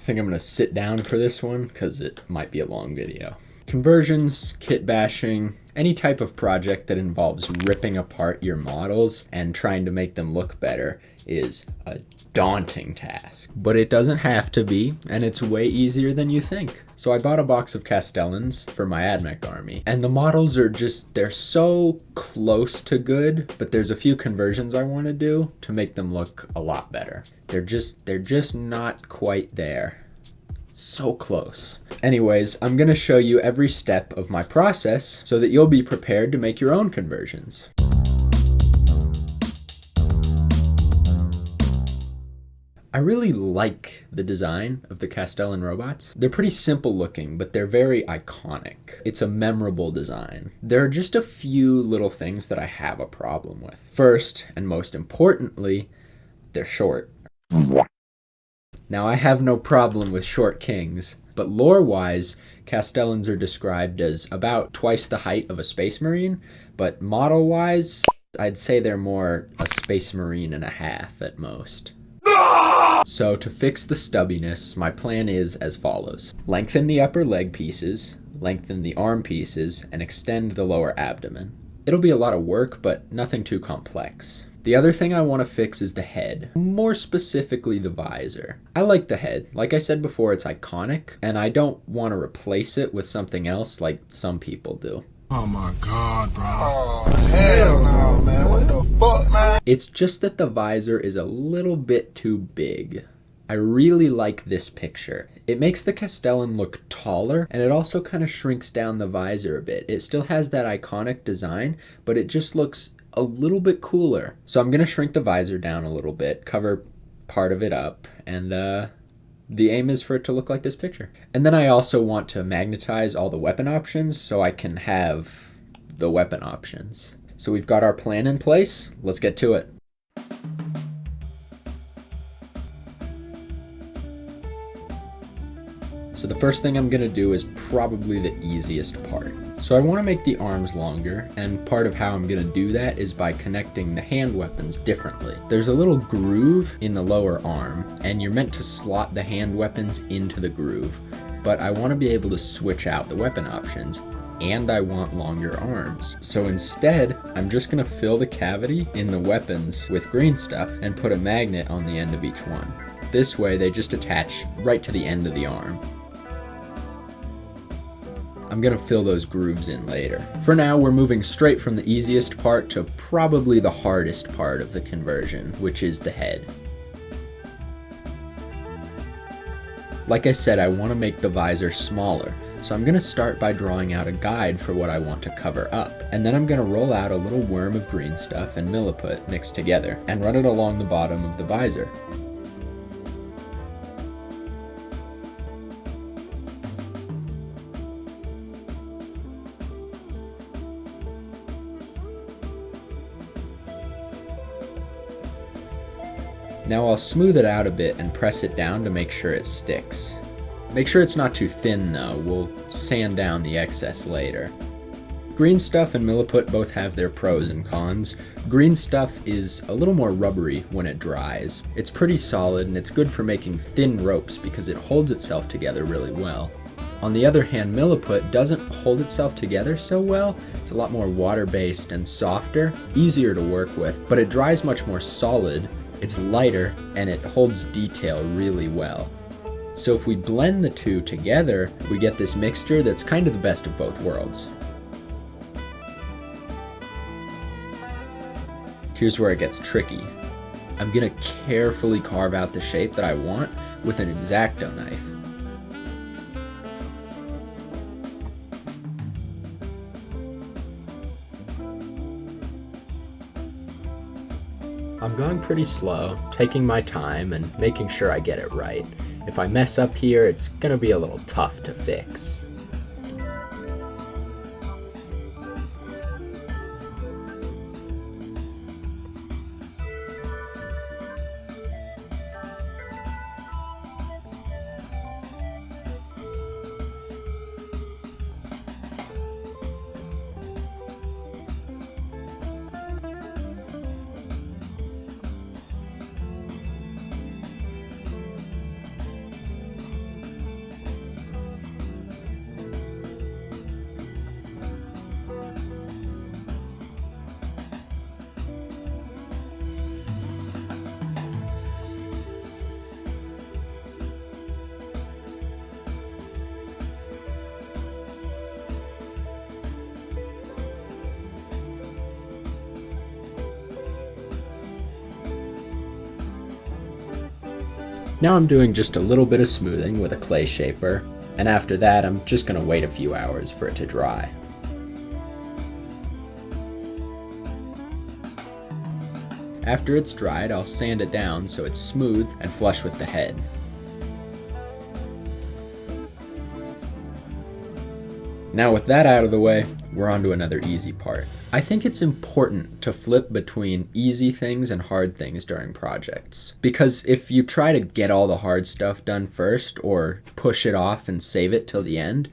think I'm gonna sit down for this one because it might be a long video. Conversions, kit bashing, any type of project that involves ripping apart your models and trying to make them look better is a daunting task. But it doesn't have to be, and it's way easier than you think. So I bought a box of Kastelans for my AdMech army, and the models are they're so close to good, but there's a few conversions I want to do to make them look a lot better. They're just not quite there. So close. Anyways, I'm gonna show you every step of my process so that you'll be prepared to make your own conversions. I really like the design of the Kastelan robots. They're pretty simple looking, but they're very iconic. It's a memorable design. There are just a few little things that I have a problem with. First, and most importantly, they're short. Now, I have no problem with short kings, but lore-wise, Kastelans are described as about twice the height of a space marine, but model-wise, I'd say they're more a space marine and a half at most. So to fix the stubbiness, my plan is as follows. Lengthen the upper leg pieces, lengthen the arm pieces, and extend the lower abdomen. It'll be a lot of work, but nothing too complex. The other thing I want to fix is the head, more specifically the visor. I like the head. Like I said before, it's iconic, and I don't want to replace it with something else like some people do. Oh my God, bro. Oh, hell no, man. What the fuck, man? It's just that the visor is a little bit too big. I really like this picture. It makes the Kastelan look taller, and it also kind of shrinks down the visor a bit. It still has that iconic design, but it just looks a little bit cooler. So I'm gonna shrink the visor down a little bit, cover part of it up, and the aim is for it to look like this picture. And then I also want to magnetize all the weapon options so I can have the weapon options. So we've got our plan in place. Let's get to it. So the first thing I'm gonna do is probably the easiest part. So I wanna make the arms longer, and part of how I'm gonna do that is by connecting the hand weapons differently. There's a little groove in the lower arm, and you're meant to slot the hand weapons into the groove. But I wanna be able to switch out the weapon options, and I want longer arms. So instead, I'm just gonna fill the cavity in the weapons with green stuff and put a magnet on the end of each one. This way, they just attach right to the end of the arm. I'm gonna fill those grooves in later. For now, we're moving straight from the easiest part to probably the hardest part of the conversion, which is the head. Like I said, I want to make the visor smaller, so I'm gonna start by drawing out a guide for what I want to cover up, and then I'm gonna roll out a little worm of green stuff and milliput mixed together, and run it along the bottom of the visor. Now I'll smooth it out a bit and press it down to make sure it sticks. Make sure it's not too thin though, we'll sand down the excess later. Green stuff and milliput both have their pros and cons. Green stuff is a little more rubbery when it dries. It's pretty solid and it's good for making thin ropes because it holds itself together really well. On the other hand, milliput doesn't hold itself together so well. It's a lot more water-based and softer, easier to work with, but it dries much more solid. It's lighter, and it holds detail really well. So if we blend the two together, we get this mixture that's kind of the best of both worlds. Here's where it gets tricky. I'm gonna carefully carve out the shape that I want with an X-Acto knife. I'm going pretty slow, taking my time and making sure I get it right. If I mess up here, it's gonna be a little tough to fix. Now I'm doing just a little bit of smoothing with a clay shaper, and after that I'm just going to wait a few hours for it to dry. After it's dried, I'll sand it down so it's smooth and flush with the head. Now with that out of the way, we're on to another easy part. I think it's important to flip between easy things and hard things during projects. Because if you try to get all the hard stuff done first, or push it off and save it till the end,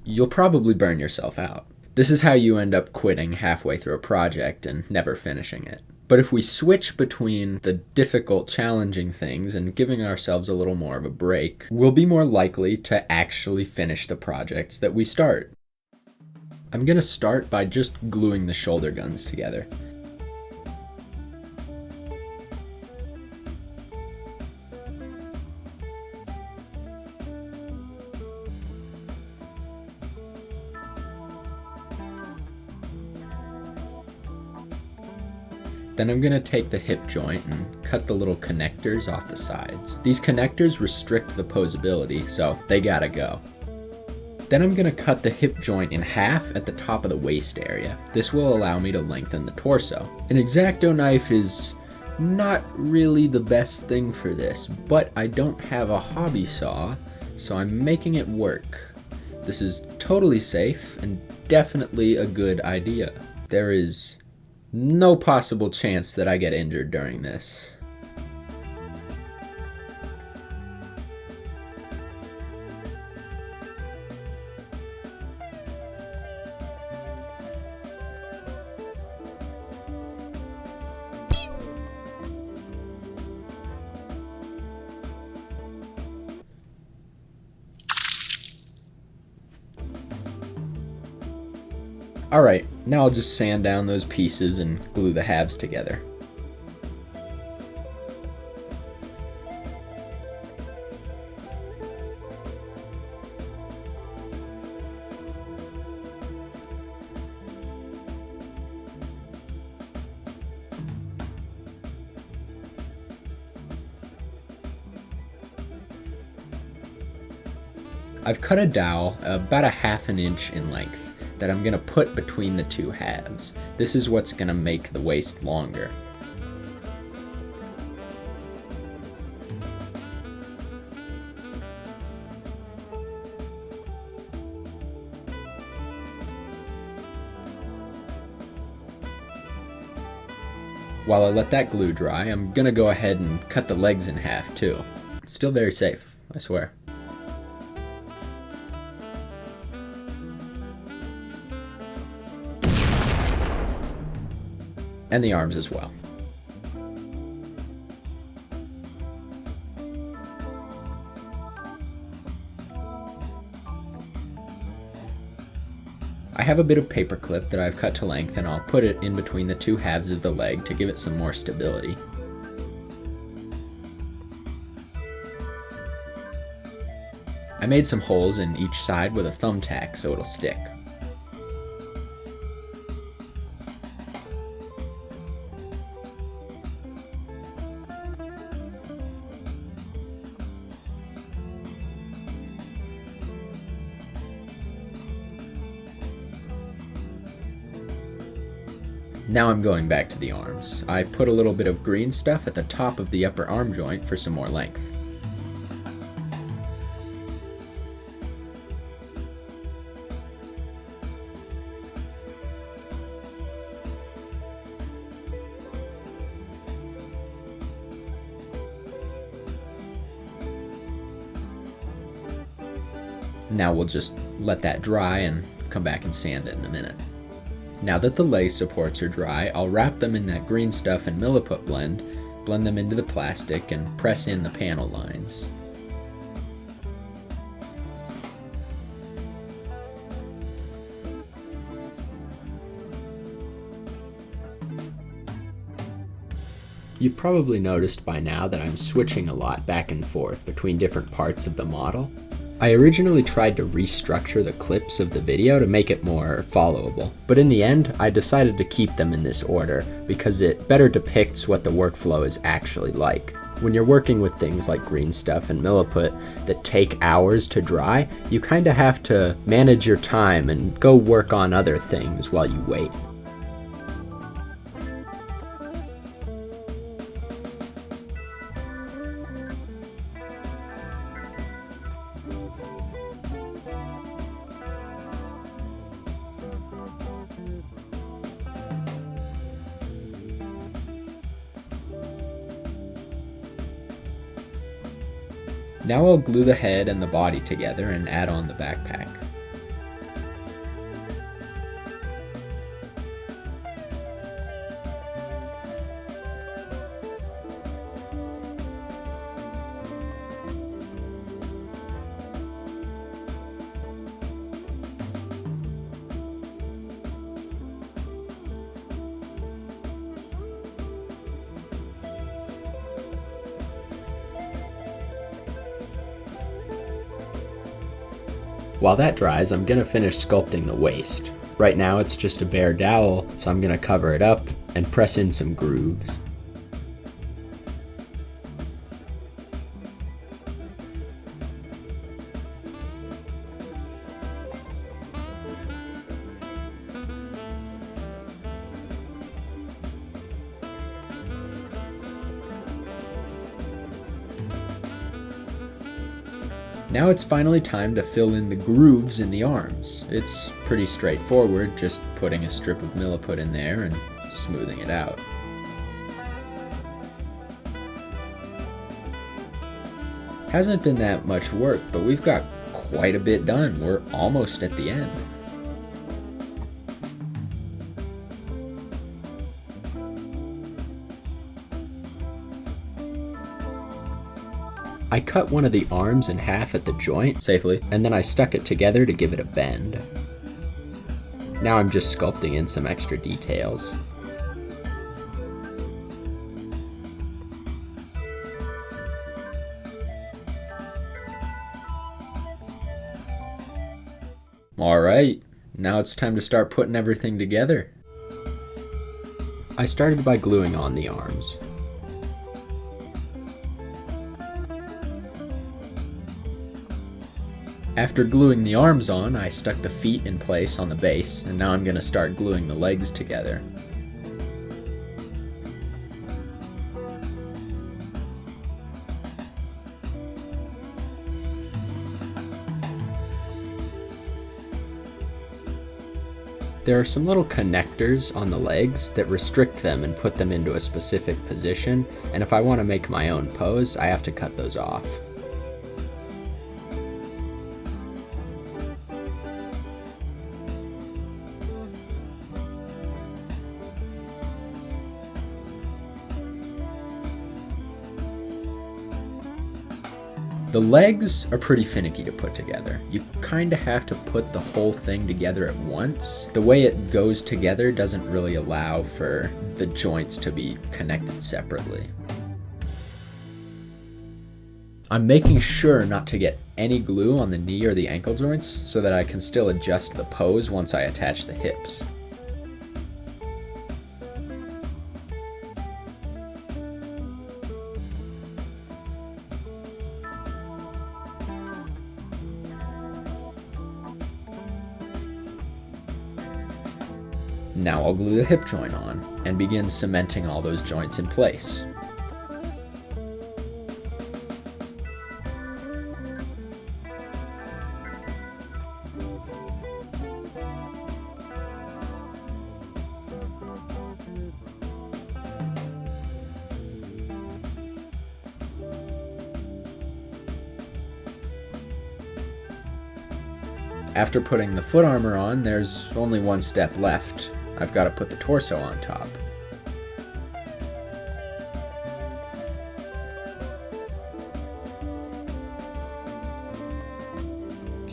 you'll probably burn yourself out. This is how you end up quitting halfway through a project and never finishing it. But if we switch between the difficult, challenging things and giving ourselves a little more of a break, we'll be more likely to actually finish the projects that we start. I'm gonna start by just gluing the shoulder guns together. Then I'm gonna take the hip joint and cut the little connectors off the sides. These connectors restrict the posability, so they gotta go. Then I'm gonna cut the hip joint in half at the top of the waist area. This will allow me to lengthen the torso. An X-Acto knife is not really the best thing for this, but I don't have a hobby saw, so I'm making it work. This is totally safe and definitely a good idea. There is no possible chance that I get injured during this. Alright, now I'll just sand down those pieces and glue the halves together. I've cut a dowel about a ½ inch in length that I'm gonna put between the two halves. This is what's gonna make the waist longer. While I let that glue dry, I'm gonna go ahead and cut the legs in half too. It's still very safe, I swear. And the arms as well. I have a bit of paper clip that I've cut to length, and I'll put it in between the two halves of the leg to give it some more stability. I made some holes in each side with a thumbtack so it'll stick. Now I'm going back to the arms. I put a little bit of green stuff at the top of the upper arm joint for some more length. Now we'll just let that dry and come back and sand it in a minute. Now that the leg supports are dry, I'll wrap them in that green stuff and milliput blend them into the plastic, and press in the panel lines. You've probably noticed by now that I'm switching a lot back and forth between different parts of the model. I originally tried to restructure the clips of the video to make it more followable, but in the end, I decided to keep them in this order because it better depicts what the workflow is actually like. When you're working with things like green stuff and milliput that take hours to dry, you kind of have to manage your time and go work on other things while you wait. Now I'll glue the head and the body together and add on the backpack. While that dries, I'm gonna finish sculpting the waist. Right now it's just a bare dowel, so I'm gonna cover it up and press in some grooves. Now it's finally time to fill in the grooves in the arms. It's pretty straightforward, just putting a strip of milliput in there and smoothing it out. Hasn't been that much work, but we've got quite a bit done. We're almost at the end. I cut one of the arms in half at the joint safely, and then I stuck it together to give it a bend. Now I'm just sculpting in some extra details. Alright, now it's time to start putting everything together. I started by gluing on the arms. After gluing the arms on, I stuck the feet in place on the base, and now I'm going to start gluing the legs together. There are some little connectors on the legs that restrict them and put them into a specific position, and if I want to make my own pose, I have to cut those off. The legs are pretty finicky to put together. You kind of have to put the whole thing together at once. The way it goes together doesn't really allow for the joints to be connected separately. I'm making sure not to get any glue on the knee or the ankle joints so that I can still adjust the pose once I attach the hips. Now I'll glue the hip joint on and begin cementing all those joints in place. After putting the foot armor on, there's only one step left. I've got to put the torso on top.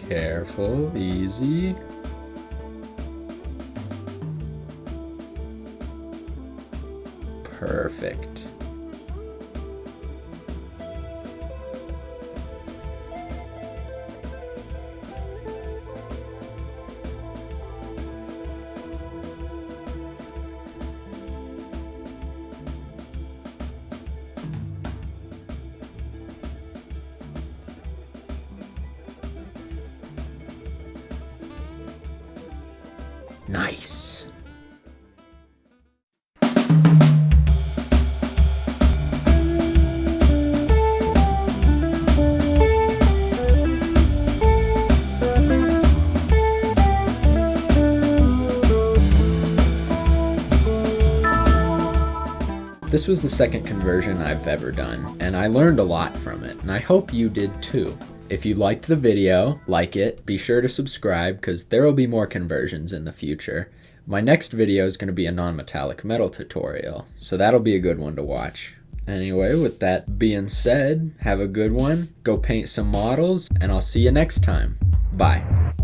Careful, easy. Perfect. Nice. This was the second conversion I've ever done, and I learned a lot from it, and I hope you did too. If you liked the video, like it, be sure to subscribe because there will be more conversions in the future. My next video is going to be a non-metallic metal tutorial, so that'll be a good one to watch. Anyway, with that being said, have a good one, go paint some models, and I'll see you next time. Bye.